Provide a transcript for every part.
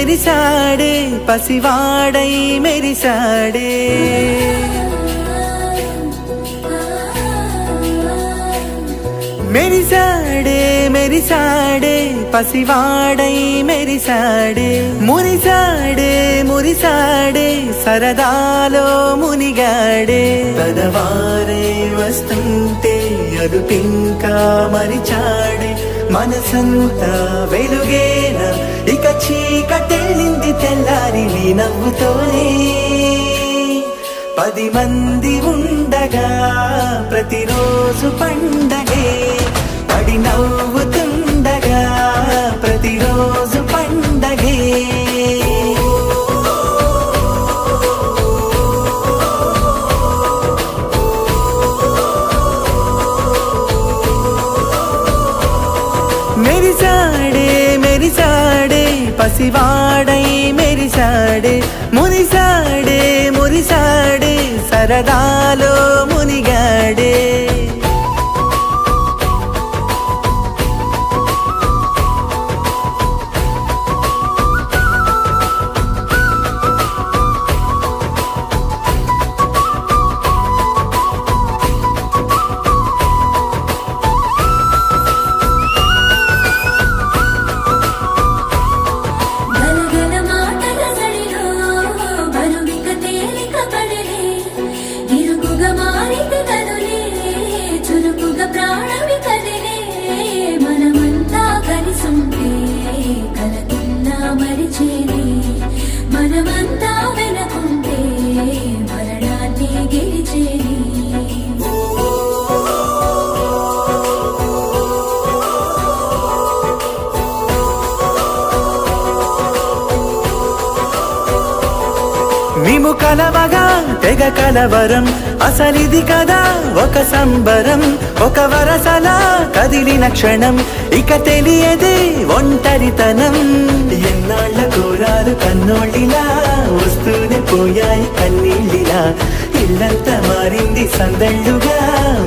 మెరిసాడే పసివాడై మెరిసాడే మెరిసాడే మెరిసాడే పసివాడై మెరిసాడే మురిసాడే మురిసాడే సరదాలో మునిగాడే పదవారే వస్తుంటే అరుపింకా మరిచాడే మనసంతా వెలుగేన ఇక చీకటెళ్ళింది తెల్లారి నీ నవ్వుతోనే 10 మంది ఉండగా ప్రతిరోజు పండగే పడి నవ్వుతుండగా ప్రతిరోజు పండగే మెరిసాడే మెరిసాడే పసివాడై మెరిసాడే మురిసాడే మురిసాడే సరదాలో మునిగాడే మనమంతా వెనకుంటే మరణాన్ని గెలిచేది మేము కలవగా తెగ కలవరం అసలిది కదా ఒక సంబరం ఒక వరసలా కదిలిన క్షణం ఇక తెలియదే ఒంటరితనం ఎన్నాళ్ళ కోరాలు కన్నోళ్ళిలా వస్తూనే పోయాయి కన్నీళ్ళిలా ఇల్లంతా మారింది సందళ్ళుగా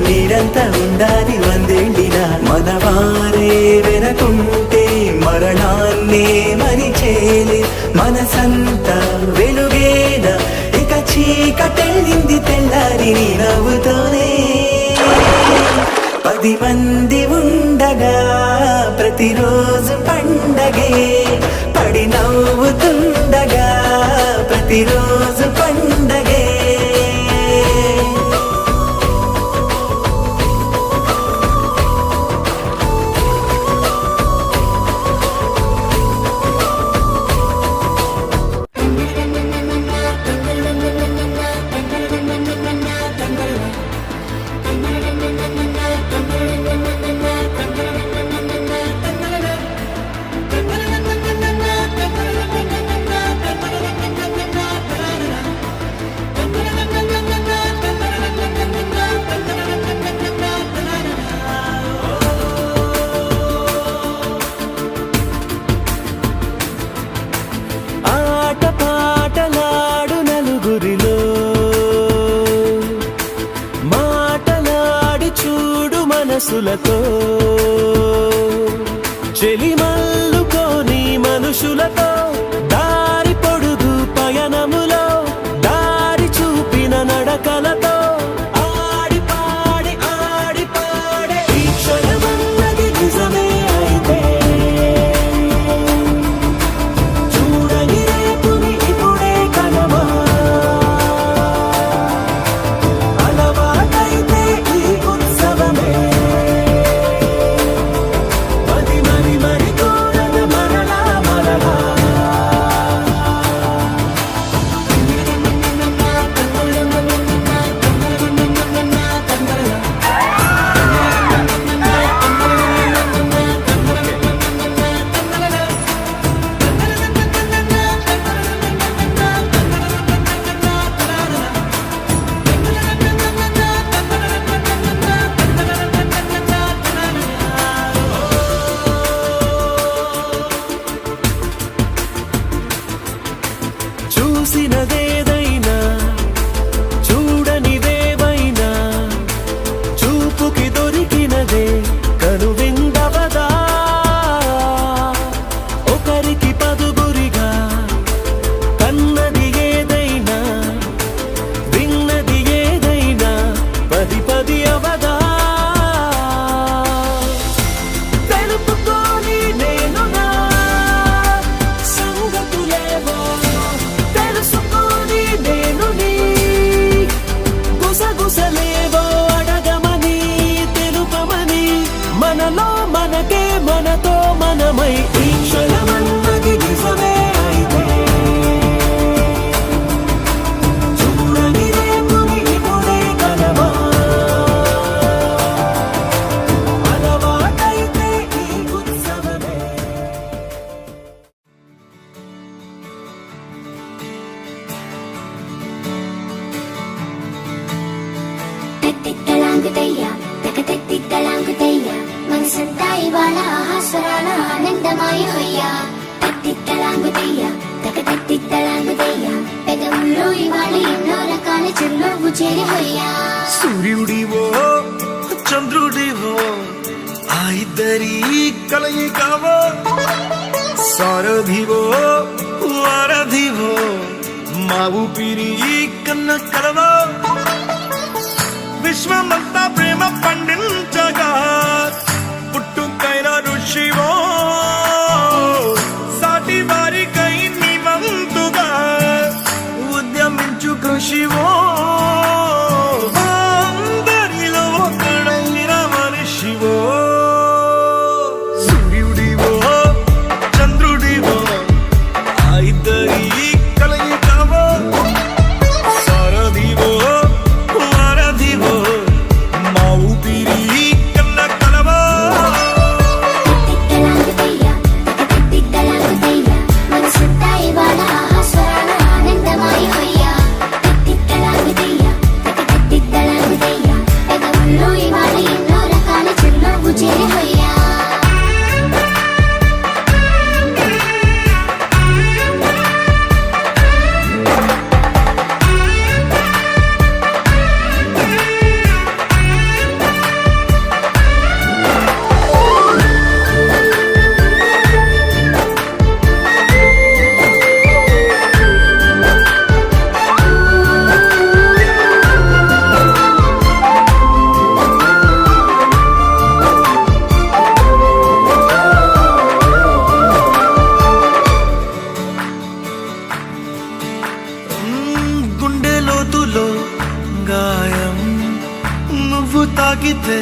మీరంతా ఉండాలి వందేళ్ళిలా మనవారే వెనకుంటే మరణాన్నే మరిచేలే మనసంతా వెలుగేన ఇక చీకటెళ్ళింది తెల్లారి నీ నవ్వుతోనే 10 మంది ఉండగా ప్రతిరోజు పండగే పడి నవ్వుతుండగా ప్రతిరోజు పండగే మనసులతో చెలిమల్లుకోని మనుషులతో దారి పొడుగు పయనములో దారి చూపిన నడకలతో ఆడి పాడి ఈ క్షణమన్నది నిజమే అయితే చూడని రేపుని ఇప్పుడే కనమా అలవాటైతే ఈ ఉత్సవమే మరి కోరన మరలా స్వరాల ఆనందమాయ హొయ్యా తట్టిత్తలాంగుతయ్య తక తట్టిత్తలాంగుతయ్య పెదవుల్లో ఇవాళ ఎన్నో రకాల చిరునవ్వు చేరి హొయ్యా సూర్యుడివో చంద్రుడివో ఆ ఇద్దరి కలయికవో సారథివో వారధివో మా ఊపిరి కన్న కలవో విశ్వమంతా ప్రేమ పండించగా పుట్టుకైన ఋషివో సాటి వారికై నివంతుగా ఉద్యమించు కృషివో అందరిలో ఒకడైన మనిషివో సూర్యుడివో చంద్రుడివో ఆ ఇద్దరి కలయికవో సారథివో వారధివో మా ఊపిరి కన్న కలవో తట్టిత్తలాంగుతయ్య తక తట్టిత్తలాంగుతయ్య మనసంతా ఇవాళ స్వరాల ఆనందమాయ హొయ్యా తట్టిత్తలాంగుతయ్య తక తట్టిత్తలాంగుతయ్య పెదవుల్లో ఇవాళ ఎన్నో రకాల చిరునవ్వు చేరి హొయ్యా గుండె లోతులో గాయం నువ్వు తాకితే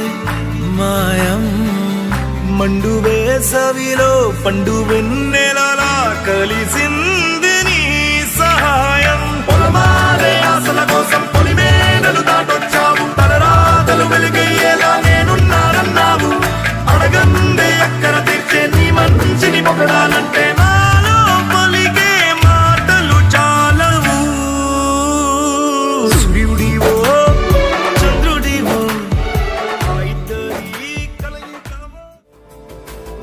మాయం మండు వేసవిలో పండు వెన్నెలలా కలిసింది నీ సహాయం పొలమారే ఆశల కోసం పొలిమేనలు దాటొచ్చావు తలరాతలు వెలుగయ్యేలా నేనున్నానన్నావు అడగందే అక్కర తీర్చే నీ మంచిని పొగడాలంటే నాలో పలికే మాటలు చాలవు సూర్యుడివో చంద్రుడివో ఆ ఇద్దరి కలయికవో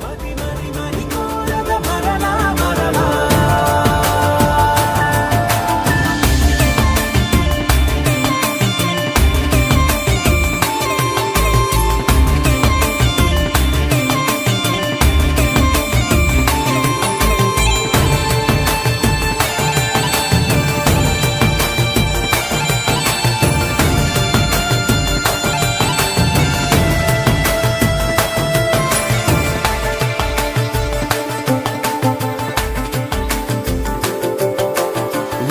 మది మరి మరి కోరద మరలా మరలా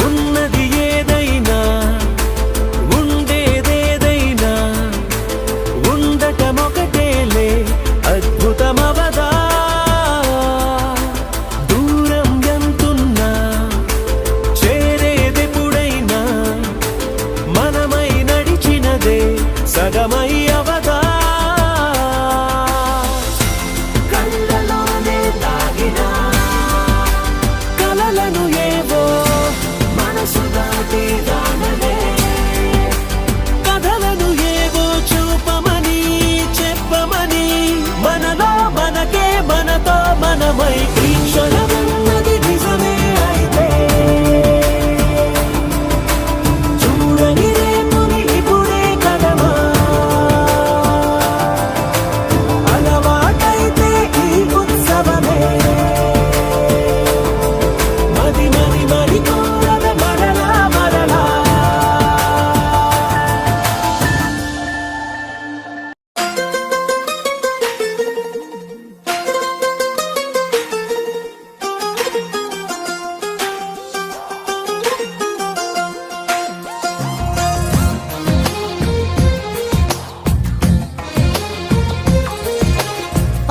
ఉన్నది ఏదైనా ఉండేదేదైనా ఉండటమొకటేలే అద్భుతమవదా దూరం ఎంతున్నా చేరేదెప్పుడైనా మనమై నడిచినదే సగమై అవదా కళ్ళలోనే తాగినా కలలను ఏవో మనసు దాటి దానలే కథలను ఏవో చూపమని చెప్పమని మనలో మనకే మనతో మనమై ఈ క్షణమన్నది నిజమే అయితే చూడని రేపుని ఇప్పుడే కలమా అలవాటైతే ఈ ఉత్సవమే మది మరి మరి కోరద మరలా మరలా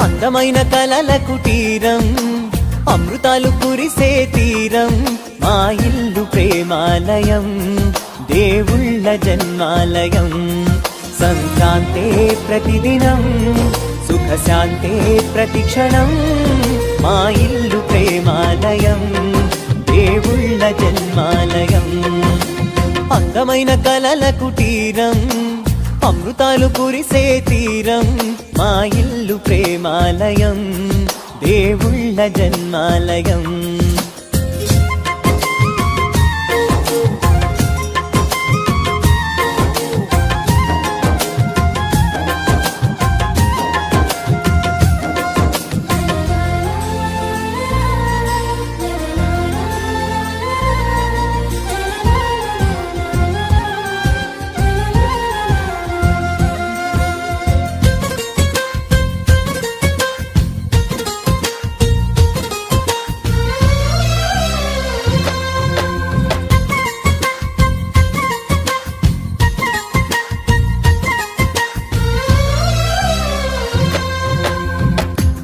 అందమైన కలల కుటీరం అమృతాలు కురిసే తీరం మా ఇల్లు ప్రేమాలయం దేవుళ్ళ జన్మాలయం సంక్రాంతే ప్రతిదినం సుఖశాంతే ప్రతిక్షణం మా ఇల్లు ప్రేమాలయం దేవుళ్ళ జన్మాలయం అందమైన కలల కుటీరం అమృతాలు కురిసే తీరం మా ఇల్లు ప్రేమాలయం దేవుళ్ళ జన్మాలయం.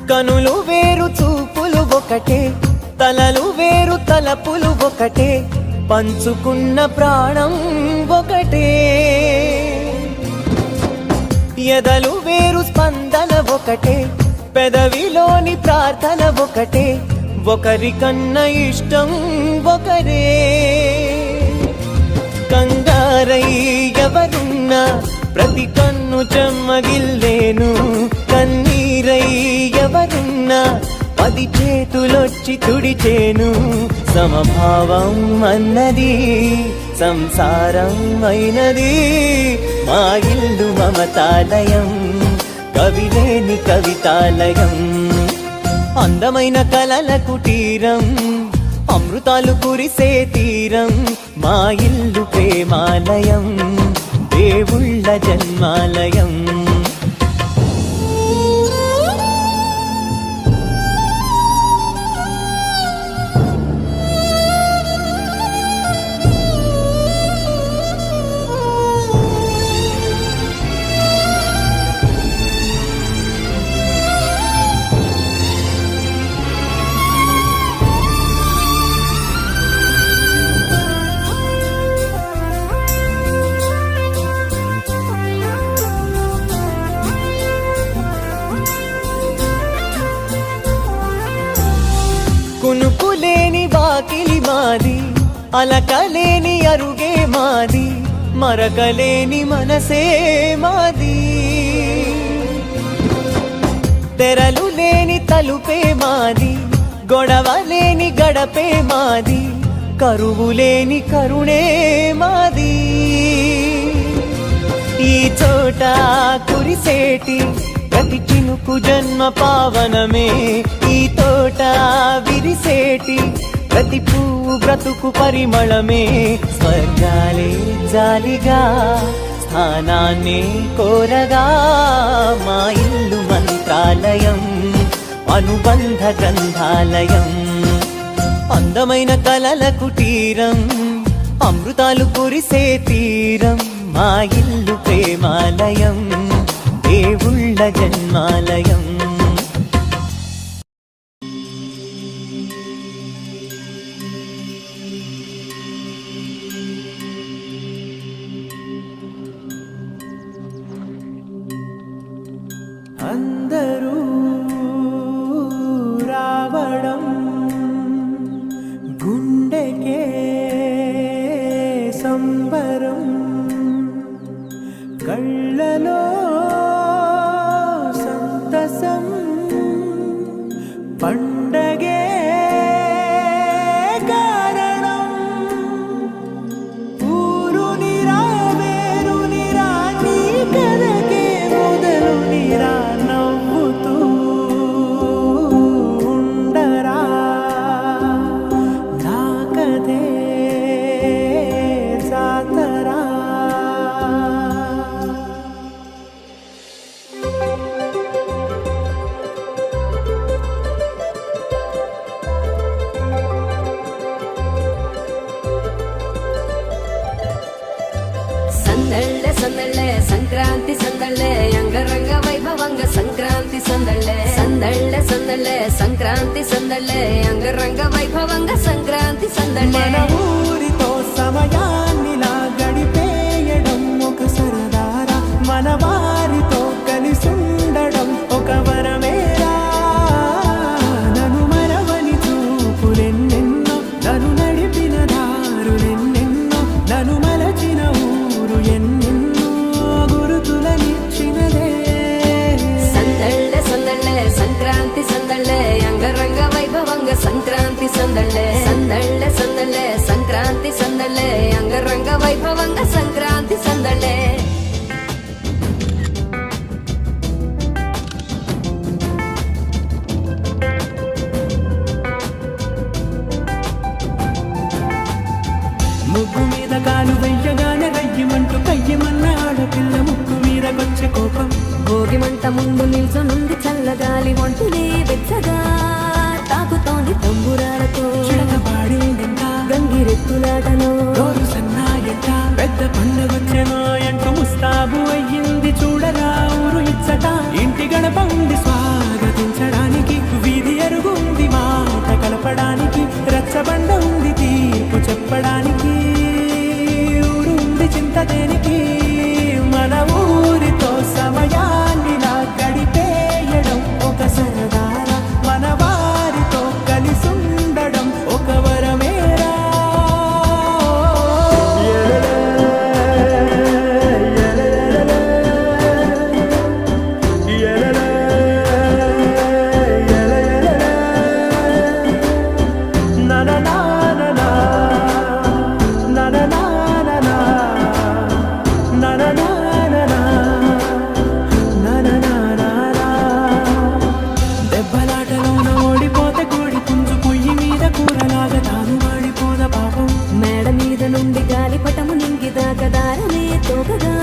కనులు వేరు చూపులు ఒకటే, తలలు వేరు తలపులు ఒకటే, పంచుకున్న ప్రాణం ఒకటే. ఎదలు వేరు స్పందన ఒకటే, పెదవిలోని ప్రార్థన ఒకటే, ఒకరికన్నా ఇష్టం ఒకరే. కంగారై ఎవరున్నా ప్రతి కన్ను చెమ్మగిల్లేను, కన్నీరై ఎవరున్నా 10 చేతులొచ్చి తుడిచేను. సమభావం అన్నది సంసారం అయినది, మా ఇల్లు మమతాలయం, కవిలేని కవితాలయం. అందమైన కలల కుటీరం, అమృతాలు కురిసే తీరం, మా ఇల్లు ప్రేమాలయం, దేవుళ్ళ జన్మాలయం. కునుకులేని వాకిలి మాది, అలకలేని అరుగే మాది, మరకలేని మనసే మాది. తెరలు లేని తలుపే మాది, గొడవ లేని గడపే మాది, కరువు లేని కరుణే మాది. ఈ చోట కురిసేటి ప్రతి చినుకు జన్మ పావనమే, ఈ తోట విరిసేటి ప్రతి పువ్వు బ్రతుకు పరిమళమే. స్వర్గాలే జాలిగా స్థానాన్ని కోరగా, మా ఇల్లు మంత్రాలయం, అనుబంధ గ్రంథాలయం. అందమైన కలల కుటీరం, అమృతాలు కురిసే తీరం, మా ఇల్లు ప్రేమాలయం, దేవుళ్ళ జన్మాలయం. అందరూ రావడం గుండెకే సంబరం, కళ్ళలో సంతసం, పండగే కారణం. ఊరు నిరా వేరు నిరా, నీ కథకే మొదలు నిరా, నవ్వుతూ ఉండరా, నా కథే జాతరా. సందళ్ళే సందళ్ళే సంక్రాంతి సందళ్ళే, అంగరంగ వైభవంగ సంక్రాంతి సందళ్ళే. సందళ్ళే సందళ్ళే సంక్రాంతి సందళ్ళే, అంగరంగ వైభవంగ సంక్రాంతి సందళ్ళే. మన ఊరితో సమయాన్నిలా గడిపేయడం ఒక సరదారా, మన వారితో కలిసుండడం ఒక వరమేరా. నన్ను మరవని చూపులెన్నెన్నో, నన్ను నడిపిన దారులెన్నెన్నో, నన్ను మలచిన ఊరు ఎన్నెన్నో గురుతులనిచ్చినదే. సందళ్ళే సందళ్ళే సంక్రాంతి సందళ్ళే, కోపం భోగి మంట ముందు నిల్చొనుంది చల్లగాలి ఒంటినే వెచ్చగా తాకుతోంది తంబురాలతో చిడక పాడిందంట గంగిరెత్తులాటలో రోజు సన్నాయంట పెద్ద పండగొచ్చెనో అంటూ ముస్తాబు అయ్యింది చూడరా ఊరు ఇచ్చట ఇంటి గడప ఉంది స్వాగతించడానికి వీధి అరుగుంది మాట కలపడానికి రచ్చబండ ఉంది తీర్పు చెప్పడానికి ఊరు ఉంది చింత దేనికి మన ఊరితో సమయాన్ని నా గడిపేయడం ఒక సరదారా మన వారితో కలిసుండడం ఒక వరమేరా na na na na na na na na na na na na na దెబ్బలాటలోన ఓడిపోతే కోడి పుంజు పొయ్యి మీద కూరలాగా తాను వాడిపోద పాపం మేడ మీద నుండి గాలిపటము నింగిదాకా దారమే తోకగా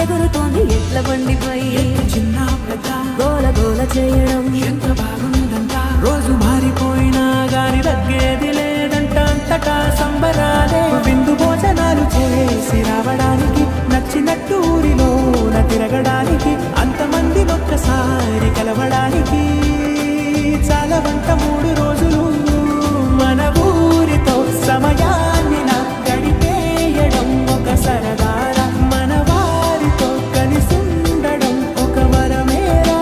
ఎగురుతోంది ఎట్ల బండిపై చిన్న పెద్ద గోల గోల చేయడం ఎంత బాగుందంట రోజు మారిపోయినా గాని తగ్గేది లేదంట అంతటా సంబరాలే విందు భోజనాలు చేసి రావడానికి నచ్చినట్టు ఊరిలోన తిరగడానికి అంతమంది ఒక్కసారి కలవడానికి చాలా వంట 3 రోజులు మన ఊరితో సమయాన్ని నా గడిపేయడం ఒక సరదారా మన వారితో కలిసుండడం ఒక వరమేరా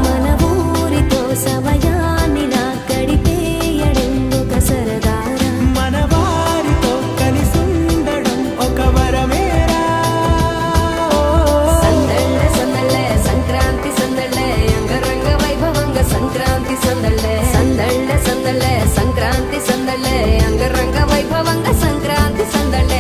మన ఊరితో సమయాన్ని నా గడిపేయడం ఒక సరదారా మన వారితో కలిసుండడం ఒక వరమేరా సందళ్ళ సందళ్ళ సంక్రాంతి సందళ్ళ అంగరంగ వైభవంగ సంక్రాంతి సందళ్ళ సందళ్ళ సందళ్ళ సంక్రాంతి సందళ్ళ అంగరంగ వైభవంగ సంక్రాంతి సందళ్ళ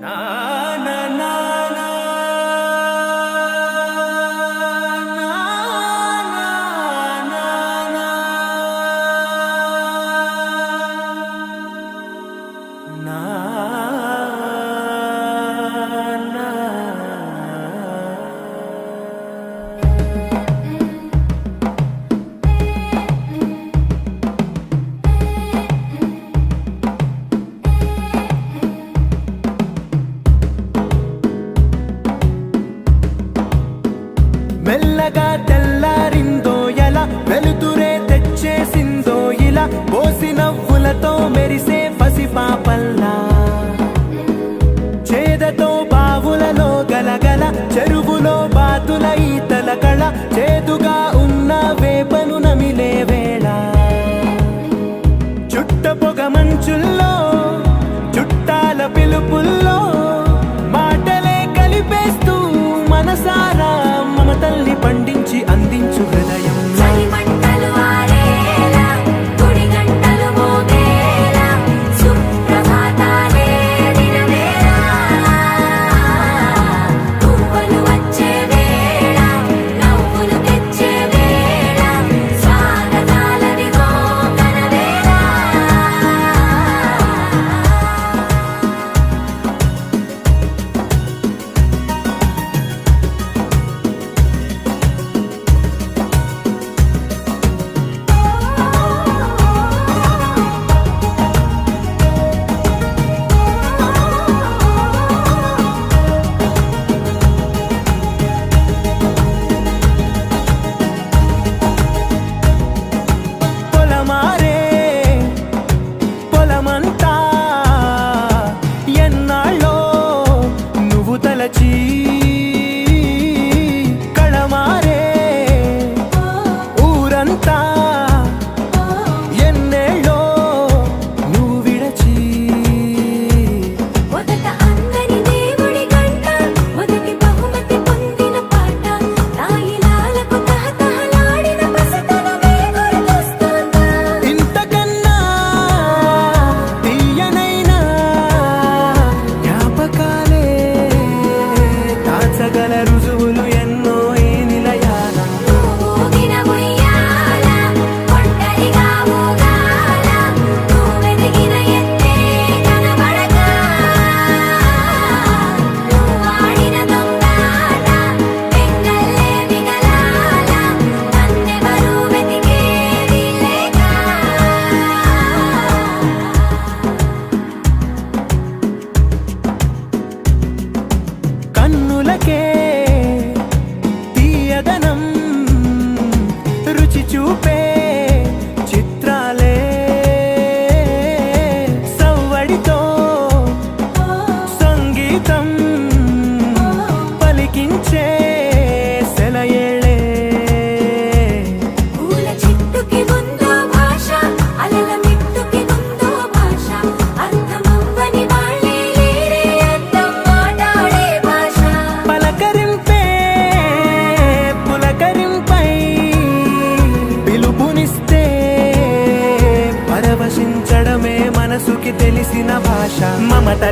నా నా నా నా మెల్లగా తెల్లారిందో ఎలా వెలుతురే తెచ్చేసిందో ఇలా పోసి నవ్వులతో మెరిసే పసిపాపల్లా చేదతో బావులలో గలగల చెరువులో బాతుల ఈతల కళ చేదుగా ఉన్న వేపను నమిలే వేళ చుట్ట పొగ మంచుల్లో చుట్టాల పిలుపుల్లో మాటలే కలిపేస్తూ మనసారా మమతల్ని పండించి అందించు హృదయం చలిమంటలు ఆరేలా గుడి గంటలు మోగేలా సుప్రభాతాలే దినవేళ పువ్వులు వచ్చే వేళ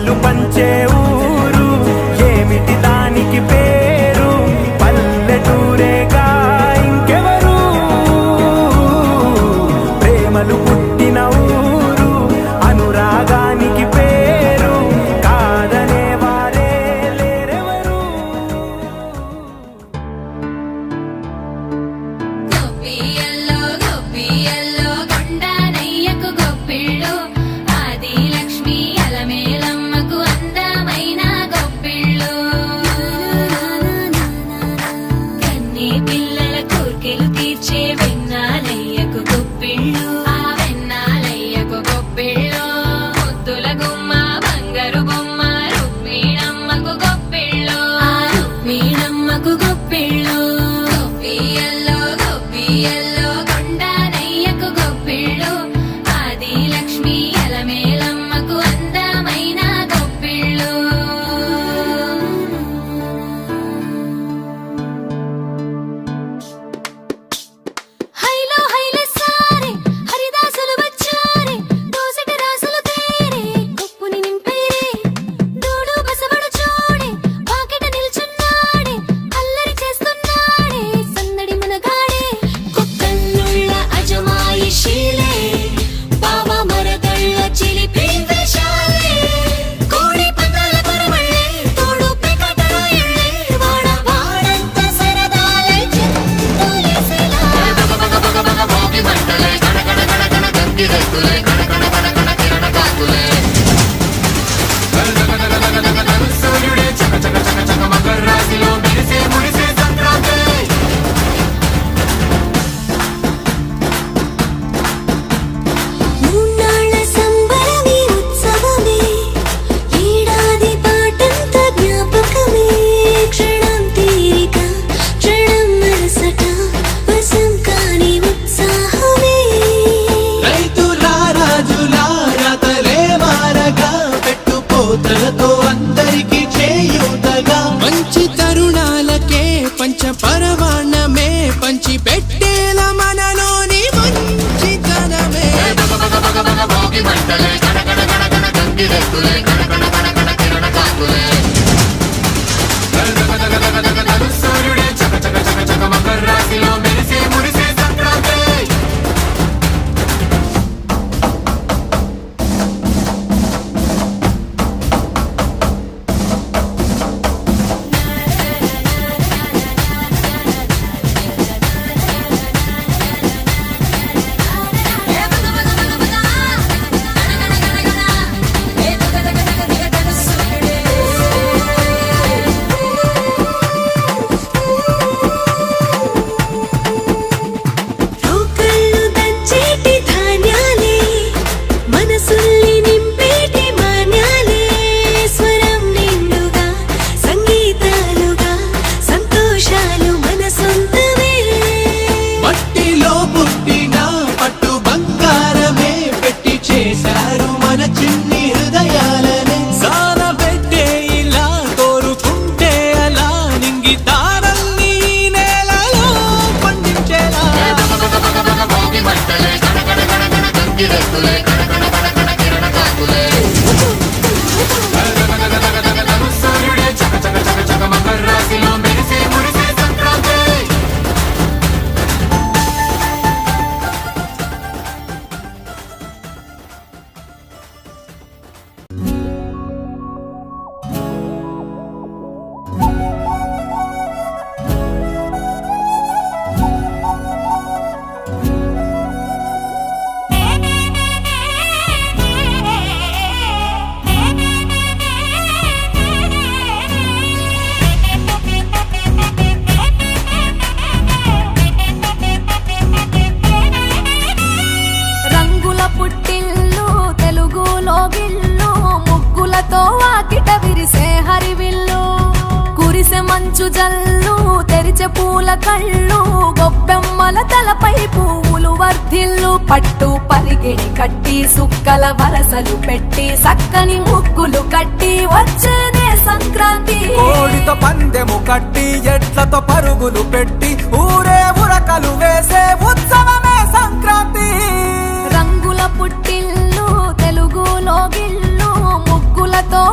వెన్నెలు పంచే ఊరు ఏమిటి దానికి పేరు పల్లెటూరేగా ఇంకెవరు ప్రేమలు పుట్టిన ఊరు అనురాగానికి పేరు కాదనే వారే లేరెవరు గొప్పియల్లో గొప్పియల్లో కొండనయ్యకు గొప్పిళ్ళు ఆది లక్ష్మి అలమేలమ్మకు అందమైన గొప్పిళ్ళు కన్ని పిల్లల కోర్కెలు తీర్చే వెన్నాలయ్యకు గొప్పిళ్ళు ఆ వెన్నాలయ్యకు గొప్పిళ్ళు ముద్దుల గుమ్మ బంగారు బొమ్మ రుక్మిణమ్మకు గొప్పిళ్ళు ఆ రుక్మిణమ్మకు గొప్పిళ్ళు గొప్పియల్లో గొప్పియల్లో కొండనయ్యకు గొప్పిళ్ళు ఆది లక్ష్మి అలమేలమ్మకు అందమైన గొప్పిళ్ళు హైలో హైలే సారే హరిదాసులు వచ్చారే దోసటి రాసులు తేరే కొప్పుని నింపేరే దూడు బసవడు చూడే పాకెట నిల్చున్నాడే అల్లరి చేస్తున్నాడే సందడి మనగాడే కొక్కన్నుళ్ళ అజమాయిషీలే బావ మరదళ్ళ చిలిపి వేషాలే కోడి పందాల కొరవళ్ళే తోడు పెకటరాయళ్ళే వాడ వాడంత సరదాలే చింతలేసేలా మూన్నాళ్ళ సంబరమే ఉత్సవమే ఏడాది పాటంత జ్ఞాపకమే క్షణం తీరిక క్షణం మనసట వశం కాని ఉత్సాహమే రైతుల రాజుల రాతలే మారగా పెట్టుపోతలతో అందరికి చేయూతగా మంచి తరుణాలకే పంచ పరమాణమే పంచి పెట్టేల మనలోని మంచితనమే రోకళ్ళు దంచేటి ధాన్యాలే మనసుల్ని నింపేటి మాన్యాలే స్వరం నిండుగా సంగీతాలుగా సంతోషాలు మన సొంతమే మట్టిలో పుట్టిన పట్టు బంగారమే పెట్టి చేశారు మన చిన్ని హృదయాలనే సాన పెట్టే ఇలా కోరుకుంటే అలా నింగి తారల్ని ఈ నేలలో పండించేలా రంగుల పుట్టిల్లు తెలుగులో గిల్లు ముగ్గులతో వాకిట విరిసే హరివిల్లు కురిసె మంచు జల్లు తెరిచే పూల కళ్ళు గొప్పెమ్మల తలపై పువ్వులు వర్ధిల్లు పట్టు పరిగిడి కట్టి సుక్కల వరసలు పెట్టి సక్కని ముగ్గులు కట్టి వచ్చేదే సంక్రాంతి కోడితో పందెము కట్టి ఎట్లతో పరుగులు పెట్టి ఊరే ఉరకలు వేసే ఉత్సవమే సంక్రాంతి రంగుల పుట్టిల్లు తెలుగులో గిల్లు ముగ్గులతో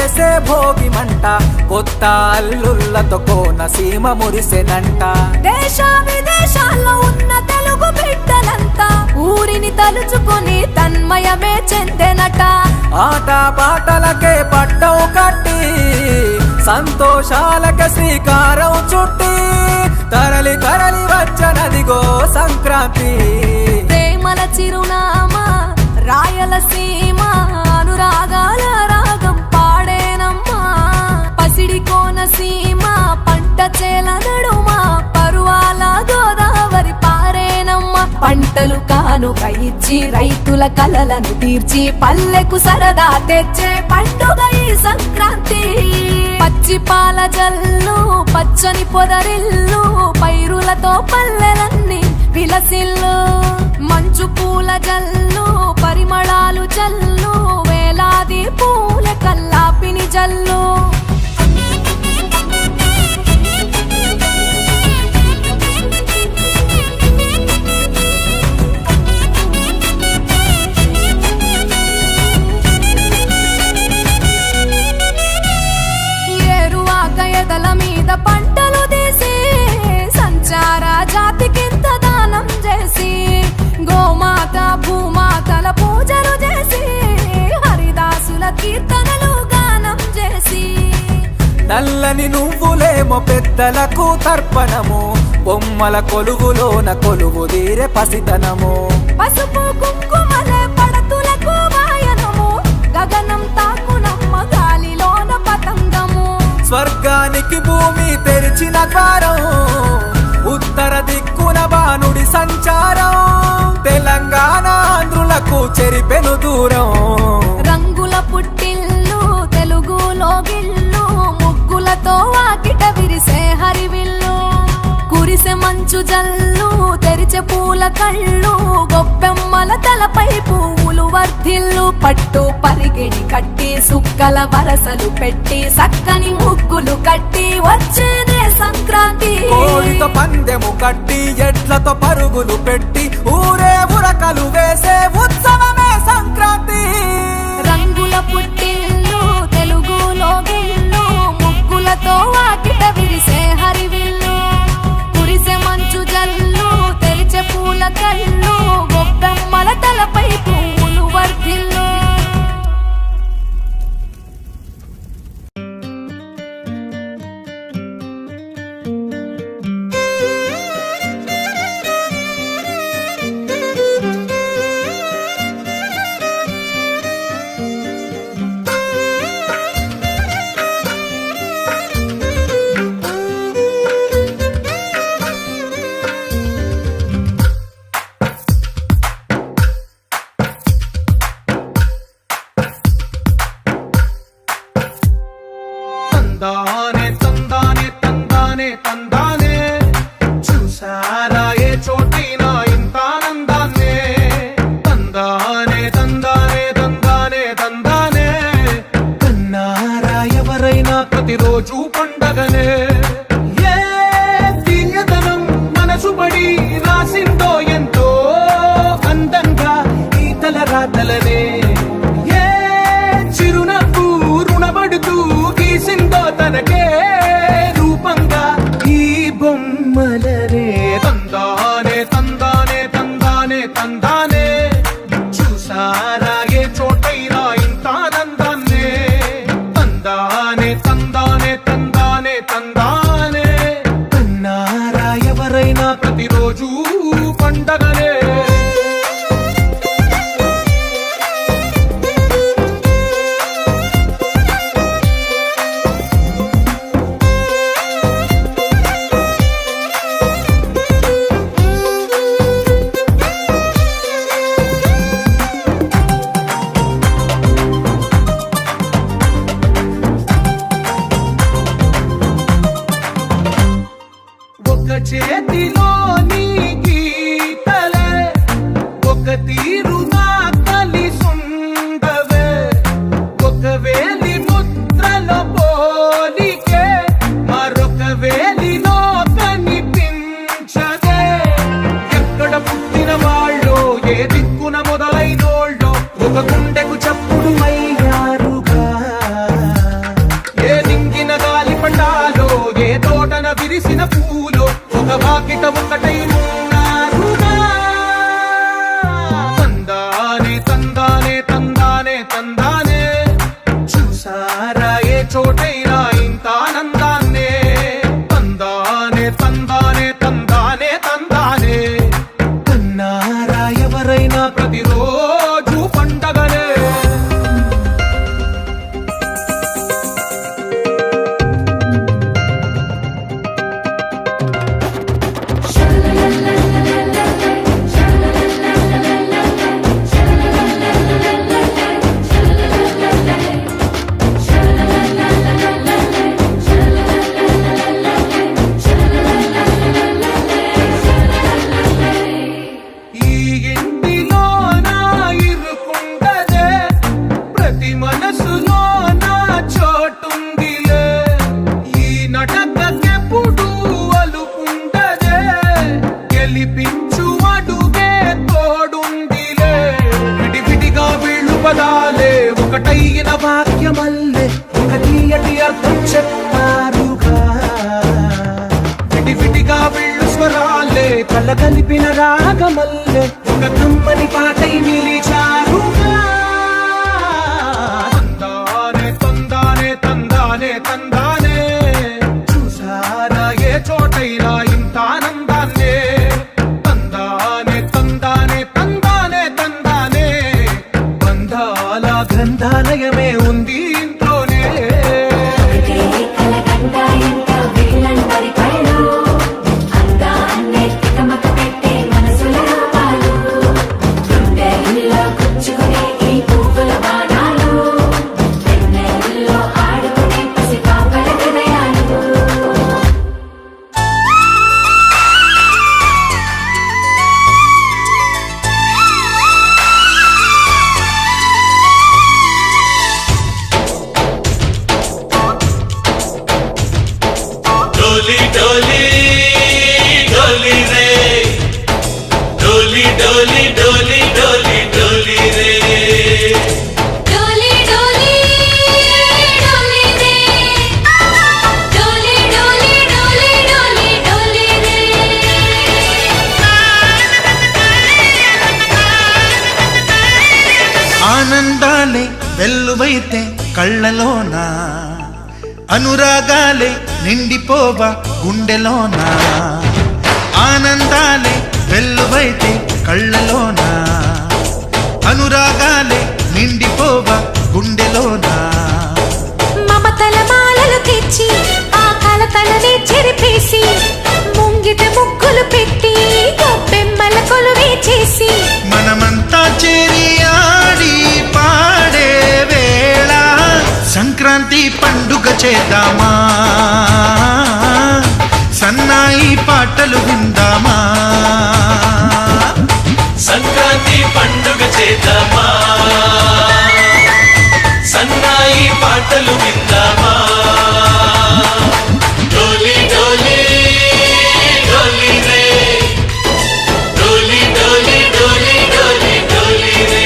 వేసే భోగి మంట, కొత్త అల్లుళ్ళతో కోన సీమ మురిసెనంట. దేశ విదేశాల్లో ఉన్న తెలుగు బిడ్డలంతా ఊరిని తలుచుకొని తన్మయమే చెందెనట. ఆట పాటలకే పట్టం కట్టి, సంతోషాలకే శ్రీకారం చుట్టి, తరలి తరలి వచ్చనదిగో సంక్రాంతి. ప్రేమల చిరునామా రాయలసీమ, అనురాగాల రాగం పాడేనమ్మా. పసిడి కోనసీమ పంట చేల నడుమ, పరువాల గోదావరి పారేనమ్మ. పంటలు కానుక ఇచ్చి రైతుల కలలను తీర్చి, పల్లెకు సరదా తెచ్చే పండుగ ఈ సంక్రాంతి. పచ్చి పాల జల్లు పచ్చని పొదరిల్లు, పైరులతో పల్లెలన్నీ విలసిల్లు. మంచు పూల జల్లు పరిమళాలు జల్లు, వేలాది పూల కల్లాపిని జల్లు. ఏరువాక ఎదల మీద పంటలు తీసి, సంచార జాతికింత దానం చేసి, గోమాత భూమాతల పూజలు చేసి, హరిదాసుల కీర్తనలు గానం చేసి. నల్లని నువ్వులేమో పెద్దలకు తర్పణము, బొమ్మల కొలువులోన కొలువు తీరే పసితనము. పసుపు కుంకుమలే పడతులకు వాయనము, గగనం తాకునమ్మ గాలిలోన పతంగము. స్వర్గానికి భూమి తెరిచిన ద్వారం, ఉత్తర దిక్కున బాణుడి సంచారం. తెలంగాణ ఆంధ్రులకు చెరిపెను దూరం. రంగుల పుట్టిల్లు తెలుగులో గిల్లు, ముగ్గులతో వాకిట విరిసే హరివిల్లు. కురిసె మంచు జల్లు తెరిచే పూల కళ్ళు, గొప్పెమ్మల తలపై పువ్వులు వర్ధిల్లు. పట్టు పరిగిడి కట్టి సుక్కల వరసలు పెట్టి, సక్కని ముగ్గులు కట్టి వచ్చేదే సంక్రాంతి. కోడితో పందెము కట్టి, ఎడ్లతో పరుగులు పెట్టి, ఊరే ఉరకలు వేసే ఉత్సవమే సంక్రాంతి. రంగుల పుట్టిల్లు తెలుగులో గిల్లు, ముగ్గులతో వాకిట విరిసే హరివిల్లు. కురిసె మంచు జల్లు తెరిచే పూల కళ్ళు, గొప్పెమ్మల తలపై పువ్వులు వర్ధిల్లు. తందానే తందానే తందానే తందానే, చూసారా ఏ చోటైనా ఇంత ఆనందాన్నే. తందానే తందానే తందానే తందానే, కన్నారా ఎవరైనా ప్రతిరోజు పండగనే. ఏ తీయదనం మనసు పడి రాసిందో ఎంతో అందంగా ఈ తలరాతలనే. ఏ చిరునవ్వు రుణపడుతూ గీసిందో తనకే రూపంగా ఈ బొమ్మలనే. తందానే తందానే తందానే తందానే, చూసారా ఏ చోటైనా ఇంత ఆనందాన్నే. తందానే తందానే తందానే తందానే, కన్నారా ఎవరైనా ప్రతిరోజు పండగనే. ఒక చేతిలో నీ గీతలే, ప్రతిరోజు పండగనే. ఈ ఇంటిలోన ఇరుకుండదే, ప్రతి మనసులోన చోటుందిలే. ఈ నటకెప్పుడు అలుపుండదే, గెలిపించు అడుగే తోడుందిలే. విడివిడిగా వీళ్ళు పదాలే ఒకటైన వాక్యమల్లే, ఒక తీయటి అర్థం చెప్పారుగా. విడివిడిగా వీళ్ళు స్వరాలే కలగలిపిన రాగమల్లే, ఒక కమ్మని పాటై నిలిచారుగా. తందానే తందానే తందానే తందానే, చూసారా ఏ చోటైనా ఇంత ఆనందాన్నే. తందానే తందానే తందానే తందానే, బంధాల గ్రంథాలయమే ఉంది ఇంట్లోనే. डोली डोली डोली रे, डोली डोली डोली डोली डोली रे, డోలీ డోలీ డోలీ రే, డోలీ డోలీ డోలీ డోలీ డోలీ రే. ఆనందాలే వెల్లువైతే కళ్ళలోన, అనురాగాలే నిండిపోవా గుండెలోన. ఆనందాలే వెల్లువైతే కళ్ళలోన, అనురాగాలే నిండిపోవా గుండెలోన. మమతల మాలలు తెచ్చి ఆ కలతలనే చెరిపేసి, ముంగిట ముగ్గులు పెట్టి గొప్పెమ్మల కొలువే చేసి, మనమంతా చేరి ఆడి పాడే వేళ సంక్రాంతి పండుగ చేద్దామా, సన్నాయి పాటలు విందామా. సంక్రాంతి పండుగ చేద్దామా, సన్నాయి పాటలు విందామా. డోలి డోలి డోలి రే, డోలి డోలి డోలి డోలి డోలి రే.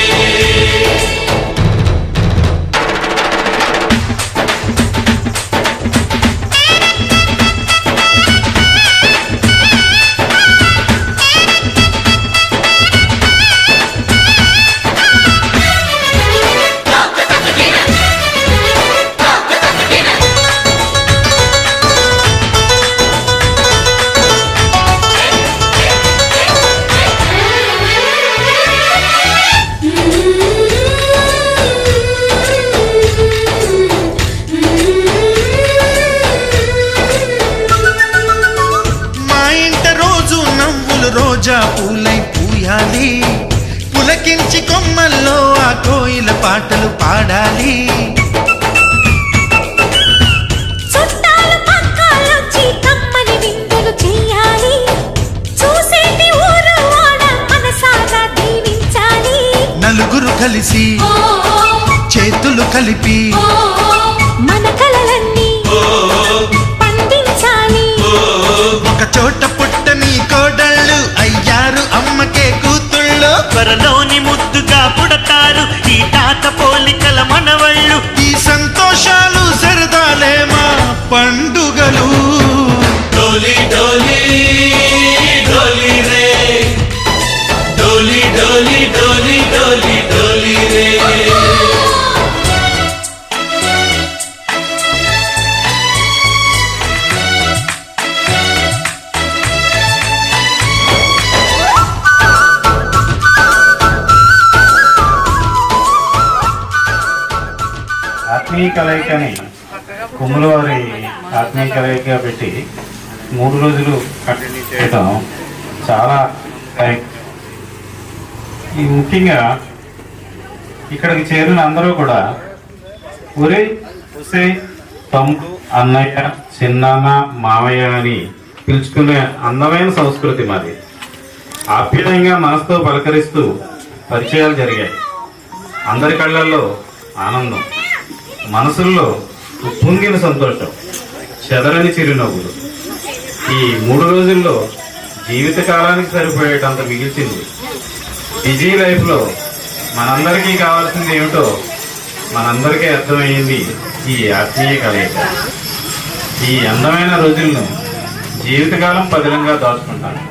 మా ఇంట రోజు నవ్వులు రోజా పూలై పూయాలి, పులకించి కొమ్మల్లో ఆ కోయిల పాటలు పాడాలి. చుట్టాలు పక్కాలొచ్చి కమ్మని విందులు చెయ్యాలి, చూసేటి ఊరు వాడ మనసారా దీవించాలి. నలుగురు కలిసి చేతులు కలిపి మన కలలన్నీ పండించాలి. ఒక చోట పుట్టని కోడళ్ళు అయ్యారు అమ్మకే కూతుళ్ళు. త్వరలోని ముద్దుగా పుడతారు ఈ తాత పోలికల మనవళ్ళు. ఈ సంతోషాలు సరదాలే మా పండుగలు. డోలి డోలి డోలి రే, డోలి డోలి డోలి డోలి డోలి రే. ఆత్మీయ కలయికని కొమ్ముల వారి ఆత్మీయ కలయికగా పెట్టి 3 రోజులు కంటిన్యూ చేయడం చాలా ఈ ముఖ్యంగా ఇక్కడికి చేరిన అందరూ కూడా ఒరే ఒసే తమ్ముడు అన్నయ్య చిన్నాన్న మామయ్య అని పిలుచుకునే అందమైన సంస్కృతి మాది. ఆప్యాయంగా మనసుతో పలకరిస్తూ పరిచయాలు జరిగాయి. అందరి కళ్ళల్లో ఆనందం, మనసుల్లో ఉప్పొంగిన సంతోషం, చెదరని చిరునవ్వులు. ఈ 3 రోజుల్లో జీవితకాలానికి సరిపోయేటంత మిగిల్చింది. బిజీ లైఫ్లో మనందరికీ కావాల్సింది ఏమిటో మనందరికీ అర్థమయ్యింది ఈ ఆత్మీయ కలయిక. ఈ అందమైన రోజులను జీవితకాలం పదిలంగా దాచుకుంటాను.